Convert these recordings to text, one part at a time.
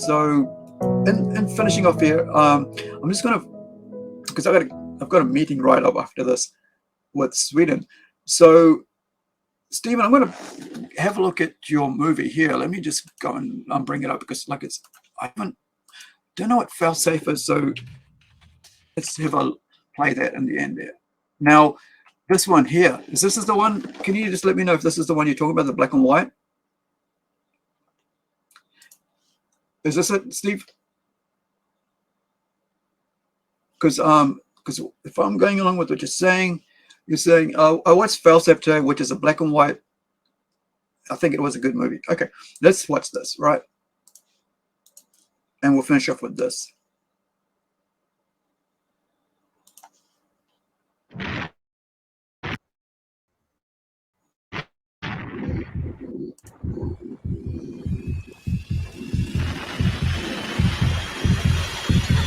So, and finishing off here, I'm just gonna, because I've got a meeting right up after this with Sweden. So, Stephen, I'm gonna have a look at your movie here. Let me just go and bring it up, because like I don't know what fail-safe is, so let's have a play that in the end there. Now, this one here, is this the one? Can you just let me know if this is the one you're talking about, the black and white? Is this it, Steve? Because if I'm going along with what you're saying, I watched fail-safe today, which is a black and white. I think it was a good movie. Okay, let's watch this, right? And we'll finish off with this.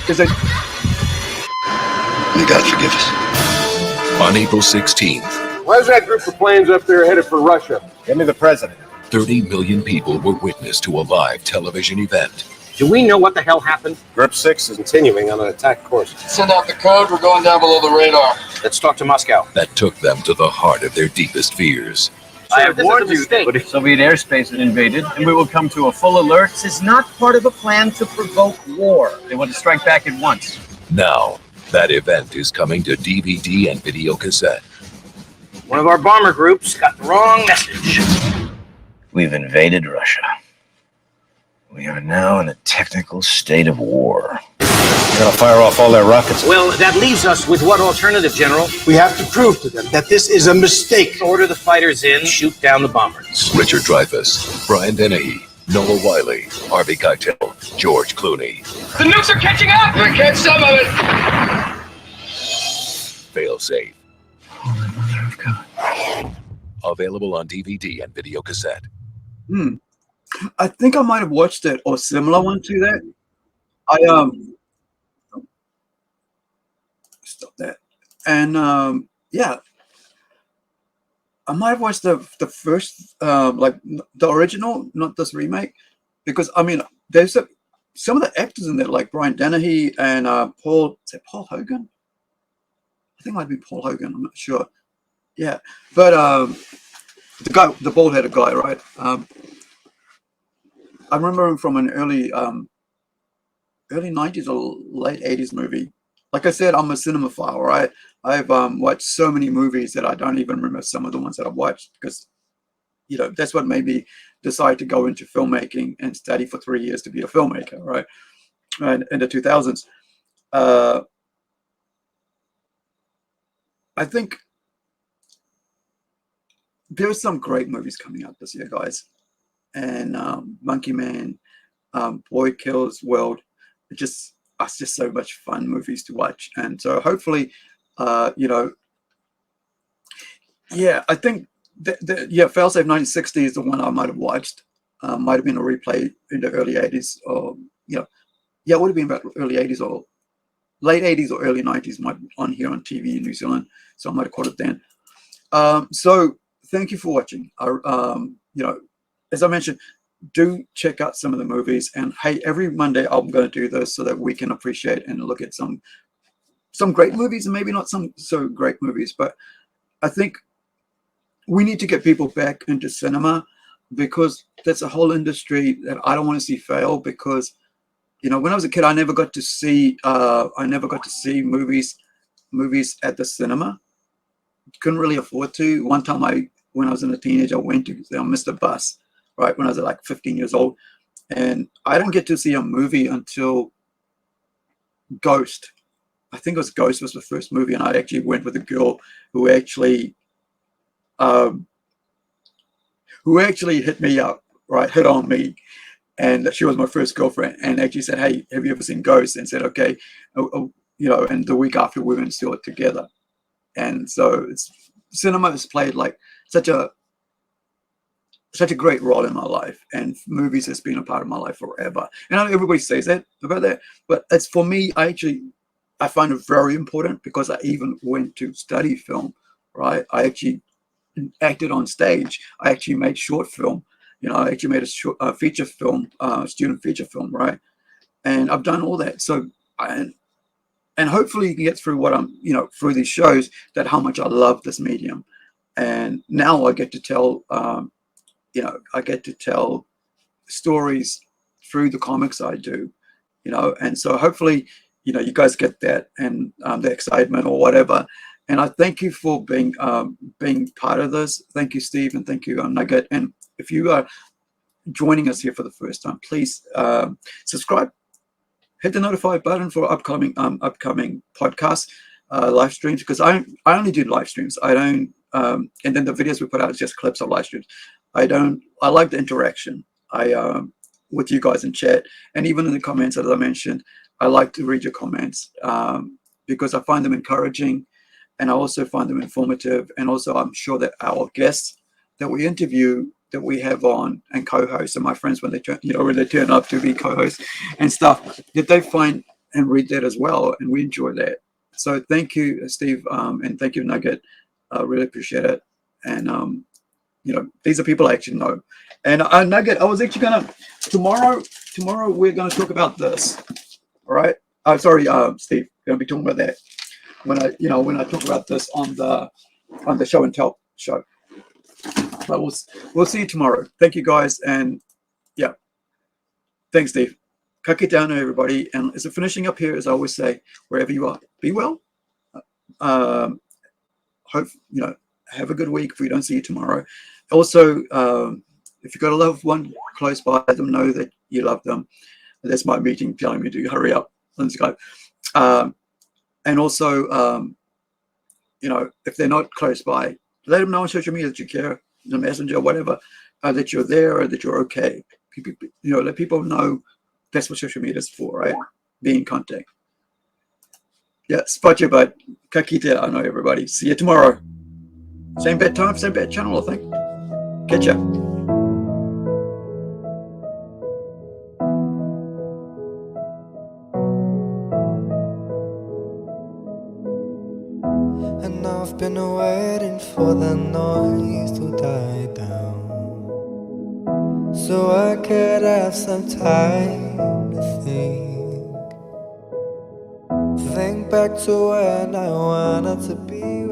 Because God forgive us. On April 16th. Why is that group of planes up there headed for Russia? Give me the president. 30 million people were witness to a live television event. Do we know what the hell happened? Group 6 is continuing on an attack course. Send out the code. We're going down below the radar. Let's talk to Moscow. That took them to the heart of their deepest fears. I have warned you, but if Soviet airspace is invaded, and we will come to a full alert. This is not part of a plan to provoke war. They want to strike back at once. Now, that event is coming to DVD and video cassette. One of our bomber groups got the wrong message. We've invaded Russia. We are now in a technical state of war. They're gonna fire off all their rockets. Well, that leaves us with what alternative, General? We have to prove to them that this is a mistake. Order the fighters in, shoot down the bombers. Richard Dreyfuss, Brian Dennehy, Noah Wiley, Harvey Keitel, George Clooney. The nukes are catching up. We're catch some of it. Fail-safe. Holy mother of God. Available on DVD and video cassette. I think I might have watched it or similar one to that. Stop that. And yeah, I might have watched the first like the original, not this remake, because I mean there's some of the actors in there like Brian Dennehy and Paul Hogan? I think it might be Paul Hogan, I'm not sure. Yeah, but the bald-headed guy, right? I remember him from an early 90s or late 80s movie. Like I said, I'm a cinemaphile, right? I've watched so many movies that I don't even remember some of the ones that I've watched, because, you know, that's what made me decide to go into filmmaking and study for 3 years to be a filmmaker, right? And in the 2000s. I think there's some great movies coming out this year, guys. And Monkey Man, Boy Kills World, it's just so much fun movies to watch. And so hopefully, you know, yeah, I think yeah, Failsafe 1960 is the one I might have watched. Might have been a replay in the early 80s, or you know, yeah, it would have been about early 80s or late 80s or early 90s, might be on here on TV in New Zealand. So I might have caught it then. So thank you for watching. You know, as I mentioned, do check out some of the movies. And hey, every Monday I'm going to do this so that we can appreciate and look at some great movies, and maybe not some so great movies. But I think we need to get people back into cinema, because that's a whole industry that I don't want to see fail. Because, you know, when I was a kid, I never got to see movies at the cinema. Couldn't really afford to. One time when I was a teenager, I went to missed a bus, right, when I was like 15 years old. And I didn't get to see a movie until Ghost. I think it was Ghost was the first movie, and I actually went with a girl who actually hit me up, right, hit on me. And she was my first girlfriend, and actually said, hey, have you ever seen Ghost? And said, okay, you know, and the week after we went and saw it together. And so cinema has played like such a great role in my life, and movies has been a part of my life forever. And I know everybody says that about that, but it's for me, I find it very important, because I even went to study film, right? I actually acted on stage. I actually made short film. You know, I actually made a feature film, student feature film, right? and I've done all that. So and hopefully you can get through what I'm, you know, through these shows, that how much I love this medium. And now I get to tell, you know, I get to tell stories through the comics I do, you know, and so hopefully, you know, you guys get that, and the excitement or whatever. And I thank you for being part of this. Thank you, Steve, and thank you, Nugget. And if you are joining us here for the first time, please subscribe, hit the notify button for upcoming podcasts, live streams, because I only do live streams. I don't, and then the videos we put out is just clips of live streams. I like the interaction. With you guys in chat, and even in the comments, as I mentioned, I like to read your comments because I find them encouraging, and I also find them informative. And also, I'm sure that our guests that we interview, that we have on and co-hosts, and my friends when they turn up to be co-hosts and stuff, that they find and read that as well, and we enjoy that. So thank you, Steve, and thank you, Nugget. I really appreciate it. And you know, these are people I actually know. And Nugget, I was actually gonna tomorrow we're gonna talk about this. All right. Sorry, Steve, we're gonna be talking about that when I talk about this on the show and tell show. But we'll see you tomorrow. Thank you guys, and yeah, thanks, Steve. Ka kite anō, everybody. And as a finishing up here, as I always say, wherever you are, be well. Hope you know. Have a good week if we don't see you tomorrow. Also, if you've got a loved one close by, let them know that you love them. That's my meeting telling me to hurry up. Let's go. And also, you know, if they're not close by, let them know on social media that you care, the messenger, whatever, that you're there or that you're okay. You know, let people know that's what social media is for, right? Be in contact. Yeah, spot your butt. Ka kite anō, everybody. See you tomorrow. Same bad time, same bad channel, I think. Catch ya. And I've been waiting for the noise to die down, so I could have some time to think back to when I wanted to be